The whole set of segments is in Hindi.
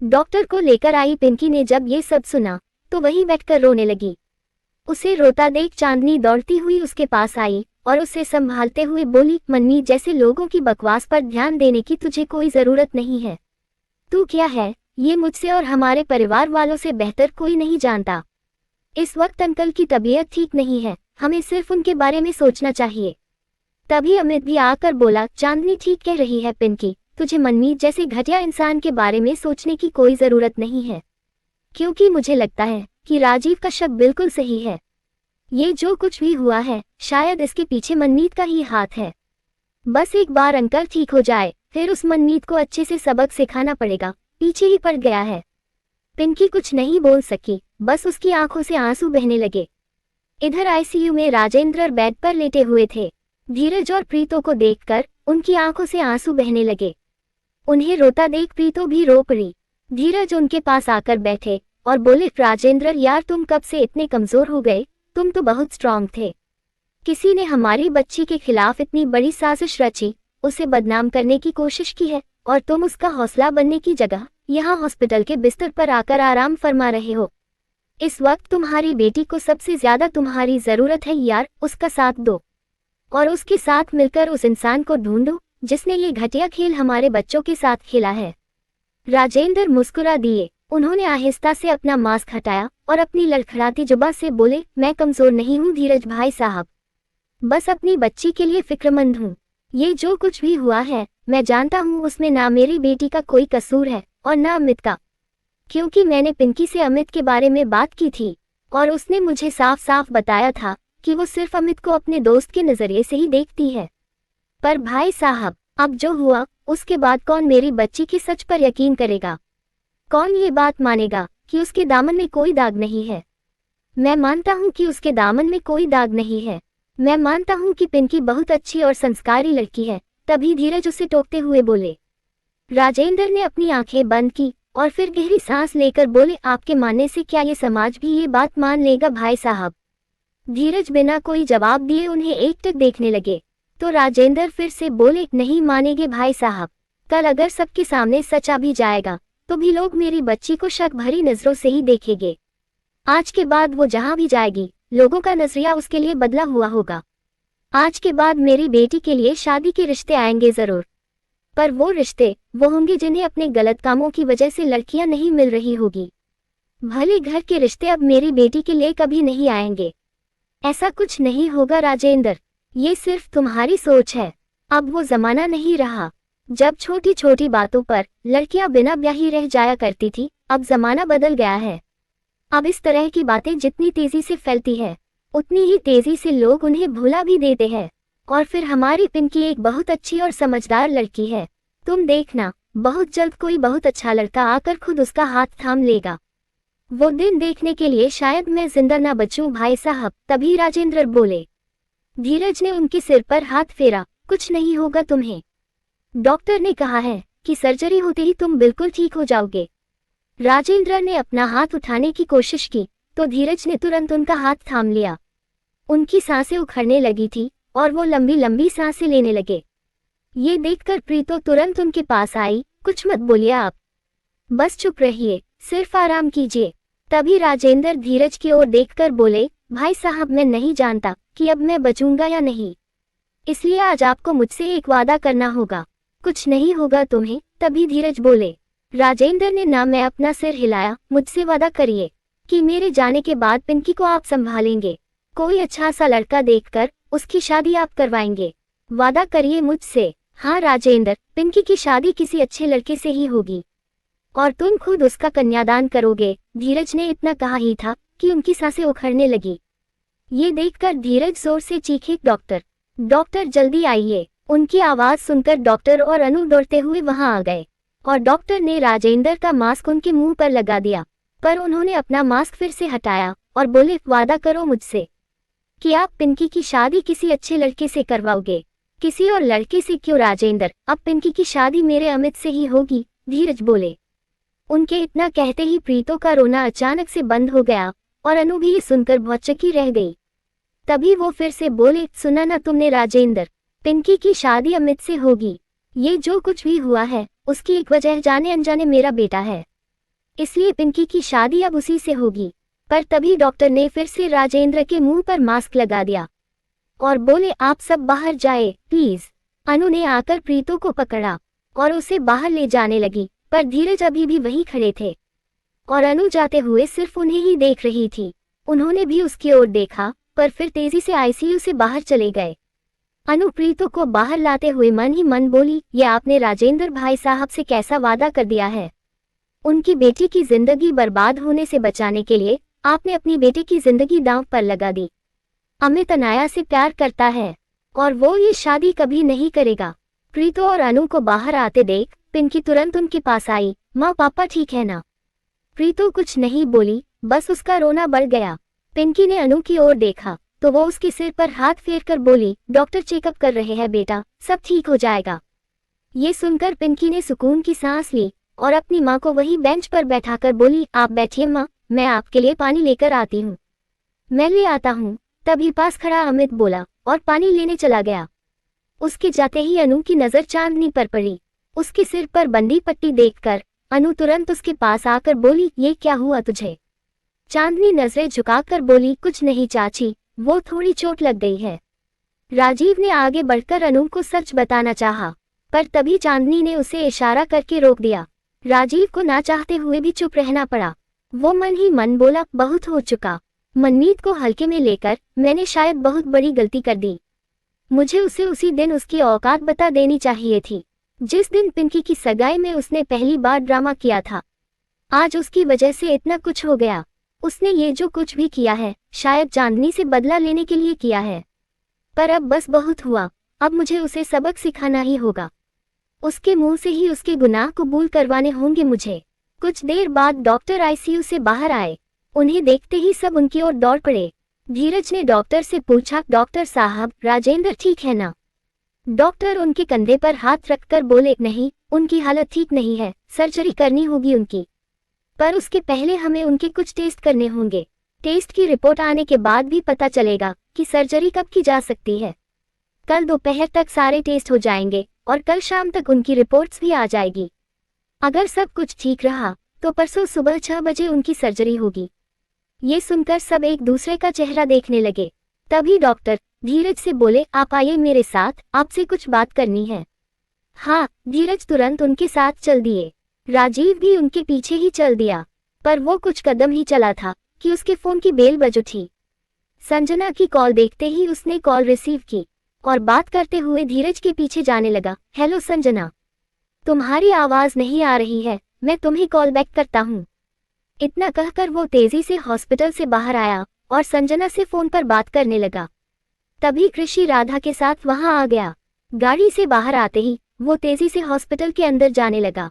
डॉक्टर को लेकर आई पिंकी ने जब ये सब सुना तो वहीं बैठकर रोने लगी। उसे रोता देख चांदनी दौड़ती हुई उसके पास आई और उसे संभालते हुए बोली, मन्नी जैसे लोगों की बकवास पर ध्यान देने की तुझे कोई जरूरत नहीं है। तू क्या है, ये मुझसे और हमारे परिवार वालों से बेहतर कोई नहीं जानता। इस वक्त अंकल की तबीयत ठीक नहीं है, हमें सिर्फ उनके बारे में सोचना चाहिए। तभी अमित भी आकर बोला, चांदनी ठीक कह रही है पिंकी, तुझे मनमीत जैसे घटिया इंसान के बारे में सोचने की कोई जरूरत नहीं है, क्योंकि मुझे लगता है कि राजीव का शक बिल्कुल सही है। ये जो कुछ भी हुआ है शायद इसके पीछे मनमीत का ही हाथ है। बस एक बार अंकल ठीक हो जाए फिर उस मनमीत को अच्छे से सबक सिखाना पड़ेगा, पीछे ही पड़ गया है। पिंकी कुछ नहीं बोल सकी, बस उसकी आंखों से आंसू बहने लगे। इधर आईसीयू में राजेंद्र बेड पर लेटे हुए थे। धीरज और प्रीतो को देखकर उनकी आंखों से आंसू बहने लगे। उन्हें रोता देख प्रीतो भी रो पड़ी। धीरज उनके पास आकर बैठे और बोले, राजेंद्र यार तुम कब से इतने कमजोर हो गए, तुम तो बहुत स्ट्रांग थे। किसी ने हमारी बच्ची के खिलाफ इतनी बड़ी साजिश रची, उसे बदनाम करने की कोशिश की है और तुम उसका हौसला बनने की जगह यहाँ हॉस्पिटल के बिस्तर पर आकर आराम फरमा रहे हो। इस वक्त तुम्हारी बेटी को सबसे ज्यादा तुम्हारी जरूरत है यार, उसका साथ दो और उसके साथ मिलकर उस इंसान को ढूंढो जिसने ये घटिया खेल हमारे बच्चों के साथ खेला है। राजेंद्र मुस्कुरा दिए। उन्होंने आहिस्ता से अपना मास्क हटाया और अपनी लड़खड़ाती जुबान से बोले, मैं कमजोर नहीं हूँ धीरज भाई साहब, बस अपनी बच्ची के लिए फिक्रमंद हूँ। ये जो कुछ भी हुआ है मैं जानता हूँ उसमें ना मेरी बेटी का कोई कसूर है और ना अमित का, क्योंकि मैंने पिंकी से अमित के बारे में बात की थी और उसने मुझे साफ साफ बताया था कि वो सिर्फ अमित को अपने दोस्त के नजरिए से ही देखती है। पर भाई साहब अब जो हुआ उसके बाद कौन मेरी बच्ची की सच पर यकीन करेगा? कौन ये बात मानेगा कि उसके दामन में कोई दाग नहीं है? मैं मानता हूँ कि उसके दामन में कोई दाग नहीं है। मैं मानता हूँ कि पिंकी बहुत अच्छी और संस्कारी लड़की है। तभी धीरज उसे टोकते हुए बोले। राजेंद्र ने अपनी आंखें बंद की और फिर गहरी सांस लेकर बोले, आपके मानने से क्या ये समाज भी ये बात मान लेगा भाई साहब? धीरज बिना कोई जवाब दिए उन्हें एकटक देखने लगे। तो राजेंद्र फिर से बोले, नहीं मानेंगे भाई साहब, कल अगर सबके सामने सच आ भी जाएगा तो भी लोग मेरी बच्ची को शक भरी नजरों से ही देखेंगे। आज के बाद वो जहां भी जाएगी लोगों का नजरिया उसके लिए बदला हुआ होगा। आज के बाद मेरी बेटी के लिए शादी के रिश्ते आएंगे जरूर, पर वो रिश्ते वो होंगे जिन्हें अपने गलत कामों की वजह से लड़कियां नहीं मिल रही होगी। भले घर के रिश्ते अब मेरी बेटी के लिए कभी नहीं आएंगे। ऐसा कुछ नहीं होगा राजेंद्र, ये सिर्फ तुम्हारी सोच है। अब वो जमाना नहीं रहा जब छोटी छोटी बातों पर लड़कियां बिना ब्याही रह जाया करती थी। अब जमाना बदल गया है। अब इस तरह की बातें जितनी तेजी से फैलती है उतनी ही तेजी से लोग उन्हें भुला भी देते हैं। और फिर हमारी पिंकी एक बहुत अच्छी और समझदार लड़की है। तुम देखना बहुत जल्द कोई बहुत अच्छा लड़का आकर खुद उसका हाथ थाम लेगा। वो दिन देखने के लिए शायद मैं जिंदा ना बचूं भाई साहब। तभी राजेंद्र बोले। धीरज ने उनके सिर पर हाथ फेरा, कुछ नहीं होगा तुम्हें। डॉक्टर ने कहा है कि सर्जरी होते ही तुम बिल्कुल ठीक हो जाओगे। राजेंद्र ने अपना हाथ उठाने की कोशिश की तो धीरज ने तुरंत उनका हाथ थाम लिया। उनकी सांसें उखड़ने लगी थी और वो लंबी लंबी सांसें लेने लगे। ये देखकर प्रीतो तुरंत उनके पास आई। कुछ मत बोलिए आप, बस चुप रहिए, सिर्फ आराम कीजिए। तभी राजेंद्र धीरज की ओर देखकर बोले, भाई साहब मैं नहीं जानता कि अब मैं बचूंगा या नहीं, इसलिए आज आपको मुझसे एक वादा करना होगा। कुछ नहीं होगा तुम्हें। तभी धीरज बोले। राजेंद्र ने ना मैं अपना सिर हिलाया। मुझसे वादा करिए कि मेरे जाने के बाद पिंकी को आप संभालेंगे। कोई अच्छा सा लड़का देखकर उसकी शादी आप करवाएंगे। वादा करिए मुझसे। हाँ राजेंद्र, पिंकी की शादी किसी अच्छे लड़के से ही होगी और तुम खुद उसका कन्यादान करोगे। धीरज ने इतना कहा ही था कि उनकी सांसें उखड़ने लगी। ये देखकर धीरज जोर से चीखे, डॉक्टर डॉक्टर जल्दी आइए। उनकी आवाज सुनकर डॉक्टर और अनु दौड़ते हुए वहां आ गए और डॉक्टर ने राजेंद्र का मास्क उनके मुंह पर लगा दिया, पर उन्होंने अपना मास्क फिर से हटाया और बोले, वादा करो मुझसे कि आप पिंकी की शादी किसी अच्छे लड़के से करवाओगे। किसी और लड़के से क्यों राजेंद्र, अब पिंकी की शादी मेरे अमित से ही होगी। धीरज बोले। उनके इतना कहते ही प्रीतो का रोना अचानक से बंद हो गया और अनु भी ये सुनकर भौचक्की रह गई। तभी वो फिर से बोले, सुना ना तुमने राजेंद्र, पिंकी की शादी अमित से होगी। ये जो कुछ भी हुआ है उसकी एक वजह जाने अनजाने मेरा बेटा है। इसलिए पिंकी की शादी अब उसी से होगी। पर तभी डॉक्टर ने फिर से राजेंद्र के मुंह पर मास्क लगा दिया और बोले, आप सब बाहर जाए प्लीज। अनु ने आकर प्रीतो को पकड़ा और उसे बाहर ले जाने लगी, पर धीरज अभी भी वहीं खड़े थे और अनु जाते हुए सिर्फ उन्हें ही देख रही थी। उन्होंने भी उसकी ओर देखा, पर फिर तेजी से आईसीयू से बाहर चले गए। अनु प्रीतो को बाहर लाते हुए मन ही मन बोली, ये आपने राजेंद्र भाई साहब से कैसा वादा कर दिया है? उनकी बेटी की जिंदगी बर्बाद होने से बचाने के लिए आपने अपनी बेटी की जिंदगी दांव पर लगा दी। अमित अनाया से प्यार करता है और वो ये शादी कभी नहीं करेगा। प्रीतो और अनु को बाहर आते देख पिंकी तुरंत उनके पास आई। माँ पापा ठीक है ना? प्रीतो कुछ नहीं बोली, बस उसका रोना बढ़ गया। पिंकी ने अनु की ओर देखा तो वो उसके सिर पर हाथ फेरकर बोली, डॉक्टर चेकअप कर रहे हैं बेटा, सब ठीक हो जाएगा। ये सुनकर पिंकी ने सुकून की सांस ली और अपनी माँ को वही बेंच पर बैठाकर बोली, आप बैठिए माँ, मैं आपके लिए पानी लेकर आती हूँ। मैं ले आता हूँ। तभी पास खड़ा अमित बोला और पानी लेने चला गया। उसके जाते ही अनु की नजर चांदनी पर पड़ी। उसके सिर पर बंदी पट्टी देखकर अनु तुरंत उसके पास आकर बोली, ये क्या हुआ तुझे? चांदनी नजरें झुकाकर बोली, कुछ नहीं चाची, वो थोड़ी चोट लग गई है। राजीव ने आगे बढ़कर अनु को सच बताना चाहा, पर तभी चांदनी ने उसे इशारा करके रोक दिया। राजीव को ना चाहते हुए भी चुप रहना पड़ा। वो मन ही मन बोला, बहुत हो चुका। मनमीत को हल्के में लेकर मैंने शायद बहुत बड़ी गलती कर दी। मुझे उसे उसी दिन उसकी औकात बता देनी चाहिए थी, जिस दिन पिंकी की सगाई में उसने पहली बार ड्रामा किया था। आज उसकी वजह से इतना कुछ हो गया। उसने ये जो कुछ भी किया है शायद चांदनी से बदला लेने के लिए किया है, पर अब बस बहुत हुआ। अब मुझे उसे सबक सिखाना ही होगा। उसके मुंह से ही उसके गुनाह कबूल करवाने होंगे मुझे। कुछ देर बाद डॉक्टर आईसीयू से बाहर आए। उन्हें देखते ही सब उनकी ओर दौड़ पड़े। धीरज ने डॉक्टर से पूछा, डॉक्टर साहब राजेंद्र ठीक है ना? डॉक्टर उनके कंधे पर हाथ रखकर बोले, नहीं, उनकी हालत ठीक नहीं है, सर्जरी करनी होगी उनकी। पर उसके पहले हमें उनके कुछ टेस्ट करने होंगे। टेस्ट की रिपोर्ट आने के बाद भी पता चलेगा कि सर्जरी कब की जा सकती है। कल दोपहर तक सारे टेस्ट हो जाएंगे और कल शाम तक उनकी रिपोर्ट्स भी आ जाएगी। अगर सब कुछ ठीक रहा तो परसों सुबह 6 बजे उनकी सर्जरी होगी। ये सुनकर सब एक दूसरे का चेहरा देखने लगे। तभी डॉक्टर धीरज से बोले, आप आइए मेरे साथ, आपसे कुछ बात करनी है। हाँ, धीरज तुरंत उनके साथ चल दिए। राजीव भी उनके पीछे ही चल दिया, पर वो कुछ कदम ही चला था कि उसके फोन की बेल बज उठी। संजना की कॉल देखते ही उसने कॉल रिसीव की और बात करते हुए धीरज के पीछे जाने लगा। हेलो संजना, तुम्हारी आवाज नहीं आ रही है, मैं तुम्हें कॉल बैक करता हूँ। इतना कहकर वो तेजी से हॉस्पिटल से बाहर आया और संजना से फोन पर बात करने लगा। तभी कृषि राधा के साथ वहां आ गया। गाड़ी से बाहर आते ही वो तेजी से हॉस्पिटल के अंदर जाने लगा।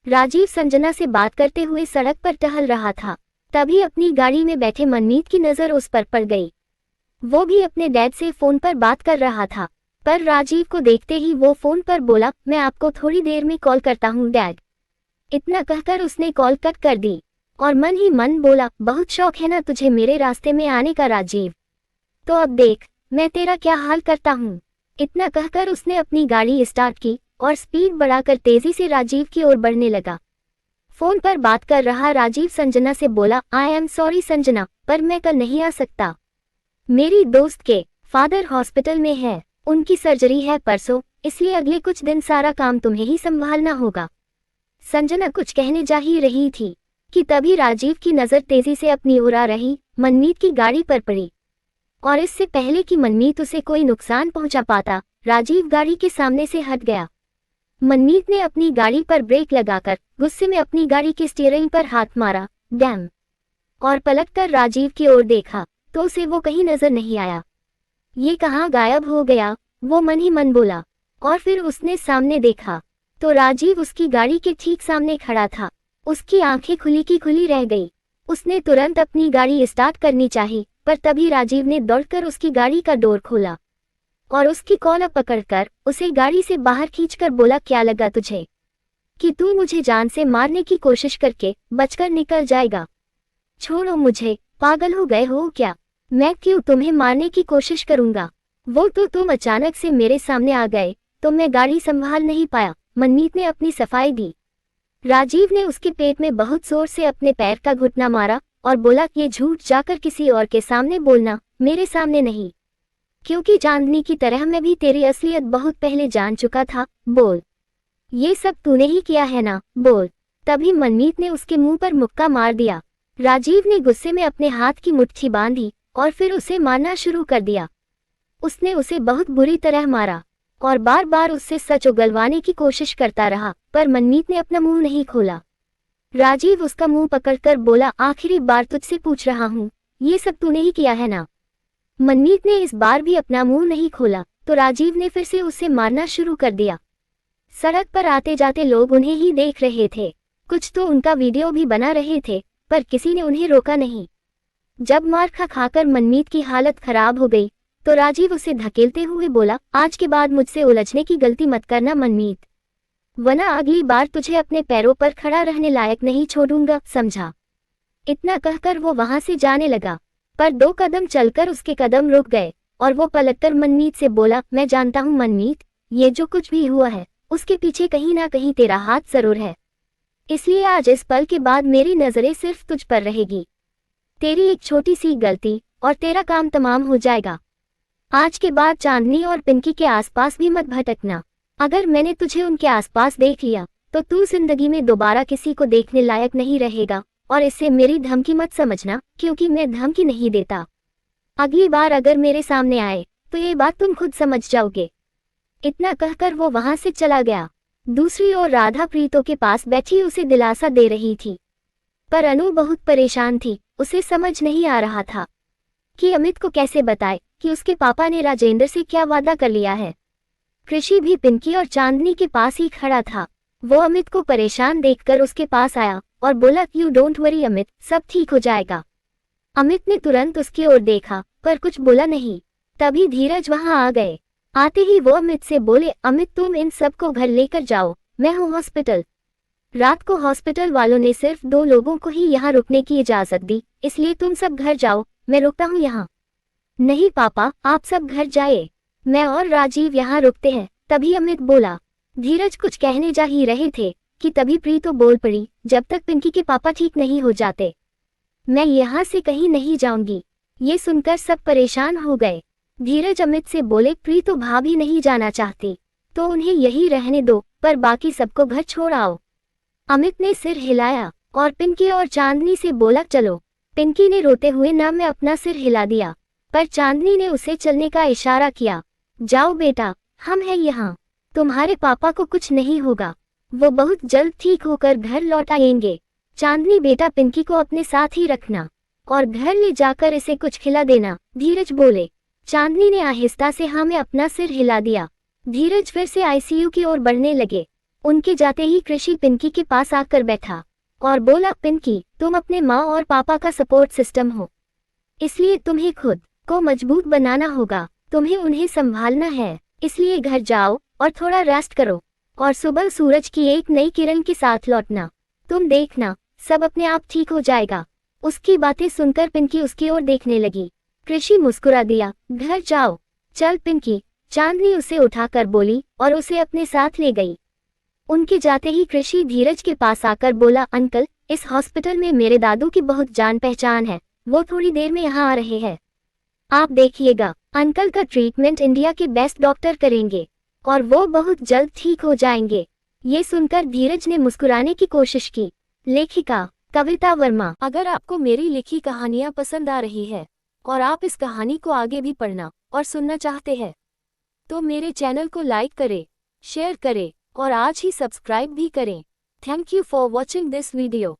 राजीव संजना से बात करते हुए सड़क पर टहल रहा था। तभी अपनी गाड़ी में बैठे मनमीत की नजर उस पर पड़ गई। वो भी अपने डैड से फोन पर बात कर रहा था, पर राजीव को देखते ही वो फोन पर बोला, मैं आपको थोड़ी देर में कॉल करता हूँ डैड। इतना कहकर उसने कॉल कट कर दी और मन ही मन बोला, बहुत शौक है ना तुझे मेरे रास्ते में आने का राजीव, तो अब देख मैं तेरा क्या हाल करता हूँ। इतना कहकर उसने अपनी गाड़ी स्टार्ट की और स्पीड बढ़ाकर तेजी से राजीव की ओर बढ़ने लगा। फोन पर बात कर रहा राजीव संजना से बोला, आई एम सॉरी संजना, पर मैं कल नहीं आ सकता। मेरी दोस्त के फादर हॉस्पिटल में है, उनकी सर्जरी है परसों, इसलिए अगले कुछ दिन सारा काम तुम्हें ही संभालना होगा। संजना कुछ कहने जा ही रही थी कि तभी राजीव की नजर तेजी से अपनी ओर आ रही मनमीत की गाड़ी पर पड़ी और इससे पहले कि मनमीत उसे कोई नुकसान पहुंचा पाता, राजीव गाड़ी के सामने से हट गया। मनमीत ने अपनी गाड़ी पर ब्रेक लगाकर गुस्से में अपनी गाड़ी के स्टीयरिंग पर हाथ मारा, डैम, और पलटकर राजीव की ओर देखा तो उसे वो कहीं नजर नहीं आया। ये कहाँ गायब हो गया, वो मन ही मन बोला। और फिर उसने सामने देखा तो राजीव उसकी गाड़ी के ठीक सामने खड़ा था। उसकी आंखें खुली की खुली रह गई। उसने तुरंत अपनी गाड़ी स्टार्ट करनी चाही, पर तभी राजीव ने दौड़कर उसकी गाड़ी का डोर खोला और उसकी कॉलर पकड़कर उसे गाड़ी से बाहर खींचकर बोला, क्या लगा तुझे कि तू मुझे जान से मारने की कोशिश करके बचकर निकल जाएगा? छोड़ो मुझे, पागल हो गए हो क्या? मैं क्यों तुम्हें मारने की कोशिश करूंगा? वो तो तुम अचानक से मेरे सामने आ गए तो मैं गाड़ी संभाल नहीं पाया। मनमीत ने अपनी सफाई दी। राजीव ने उसके पेट में बहुत जोर से अपने पैर का घुटना मारा और बोला, ये झूठ जाकर किसी और के सामने बोलना, मेरे सामने नहीं, क्योंकि चांदनी की तरह मैं भी तेरी असलियत बहुत पहले जान चुका था। बोल, ये सब तूने ही किया है ना, बोल। तभी मनमीत ने उसके मुंह पर मुक्का मार दिया। राजीव ने गुस्से में अपने हाथ की मुट्ठी बांधी और फिर उसे मारना शुरू कर दिया। उसने उसे बहुत बुरी तरह मारा और बार बार उससे सच उगलवाने की कोशिश करता रहा, पर मनमीत ने अपना मुंह नहीं खोला। राजीव उसका मुंह पकड़कर बोला, आखिरी बार तुझसे पूछ रहा हूँ, ये सब तूने ही किया है ना। मनमीत ने इस बार भी अपना मुंह नहीं खोला तो राजीव ने फिर से उसे मारना शुरू कर दिया। सड़क पर आते जाते लोग उन्हें ही देख रहे थे, कुछ तो उनका वीडियो भी बना रहे थे, पर किसी ने उन्हें रोका नहीं। जब मार खा खाकर मनमीत की हालत खराब हो गई तो राजीव उसे धकेलते हुए बोला, आज के बाद मुझसे उलझने की गलती मत करना मनमीत, वरना अगली बार तुझे अपने पैरों पर खड़ा रहने लायक नहीं छोड़ूंगा, समझा। इतना कहकर वो वहां से जाने लगा, पर 2 कदम चलकर उसके कदम रुक गए और वो पलटकर मनमीत से बोला, मैं जानता हूँ मनमीत, ये जो कुछ भी हुआ है उसके पीछे कहीं ना कहीं तेरा हाथ जरूर है, इसलिए आज इस पल के बाद मेरी नजरें सिर्फ तुझ पर रहेगी। तेरी एक छोटी सी गलती और तेरा काम तमाम हो जाएगा। आज के बाद चांदनी और पिंकी के आसपास भी मत भटकना। अगर मैंने तुझे उनके आसपास देख लिया तो तू जिंदगी में दोबारा किसी को देखने लायक नहीं रहेगा, और इससे मेरी धमकी मत समझना, क्योंकि मैं धमकी नहीं देता। अगली बार अगर मेरे सामने आए तो ये बात तुम खुद समझ जाओगे। इतना कहकर वो वहां से चला गया। दूसरी ओर राधा प्रीतो के पास बैठी उसे दिलासा दे रही थी, पर अनु बहुत परेशान थी। उसे समझ नहीं आ रहा था कि अमित को कैसे बताए कि उसके पापा ने राजेंद्र से क्या वादा कर लिया है। कृषि भी पिंकी और चांदनी के पास ही खड़ा था। वो अमित को परेशान देखकर उसके पास आया और बोला, यू डोंट वरी अमित, सब ठीक हो जाएगा। अमित ने तुरंत उसकी ओर देखा पर कुछ बोला नहीं। तभी धीरज वहां आ गए। आते ही वो अमित से बोले, अमित तुम इन सबको घर लेकर जाओ, मैं हूँ हॉस्पिटल। रात को हॉस्पिटल वालों ने सिर्फ 2 लोगों को ही यहाँ रुकने की इजाजत दी, इसलिए तुम सब घर जाओ, मैं रुकता हूँ यहाँ। नहीं पापा, आप सब घर जाए, मैं और राजीव यहाँ रुकते हैं। तभी अमित बोला। धीरज कुछ कहने जा ही रहे थे कि तभी प्रीतो बोल पड़ी, जब तक पिंकी के पापा ठीक नहीं हो जाते मैं यहाँ से कहीं नहीं जाऊंगी। ये सुनकर सब परेशान हो गए। धीरज अमित से बोले, प्रीतो भाभी नहीं जाना चाहती तो उन्हें यही रहने दो, पर बाकी सबको घर छोड़ आओ। अमित ने सिर हिलाया और पिंकी और चांदनी से बोला, चलो। पिंकी ने रोते हुए ना में अपना सिर हिला दिया, पर चांदनी ने उसे चलने का इशारा किया। जाओ बेटा, हम हैं यहाँ, तुम्हारे पापा को कुछ नहीं होगा, वो बहुत जल्द ठीक होकर घर लौट आएंगे। चांदनी बेटा, पिंकी को अपने साथ ही रखना और घर ले जाकर इसे कुछ खिला देना, धीरज बोले। चांदनी ने आहिस्ता से हाँ में अपना सिर हिला दिया। धीरज फिर से आईसीयू की ओर बढ़ने लगे। उनके जाते ही कृषि पिंकी के पास आकर बैठा और बोला, पिंकी तुम अपने माँ और पापा का सपोर्ट सिस्टम हो, इसलिए तुम्हें खुद को मजबूत बनाना होगा, तुम्हें उन्हें संभालना है, इसलिए घर जाओ और थोड़ा रेस्ट करो और सुबह सूरज की एक नई किरण के साथ लौटना। तुम देखना सब अपने आप ठीक हो जाएगा। उसकी बातें सुनकर पिंकी उसकी ओर देखने लगी। कृषि मुस्कुरा दिया, घर जाओ, चल पिंकी। चांदनी उसे उठाकर बोली और उसे अपने साथ ले गई। उनके जाते ही कृषि धीरज के पास आकर बोला, अंकल इस हॉस्पिटल में मेरे दादू की बहुत जान पहचान है, वो थोड़ी देर में यहाँ आ रहे हैं, आप देखिएगा। अंकल का ट्रीटमेंट इंडिया के बेस्ट डॉक्टर करेंगे और वो बहुत जल्द ठीक हो जाएंगे। ये सुनकर धीरज ने मुस्कुराने की कोशिश की। लेखिका कविता वर्मा। अगर आपको मेरी लिखी कहानियाँ पसंद आ रही है और आप इस कहानी को आगे भी पढ़ना और सुनना चाहते हैं तो मेरे चैनल को लाइक करें, शेयर करें और आज ही सब्सक्राइब भी करें। Thank you for watching this video.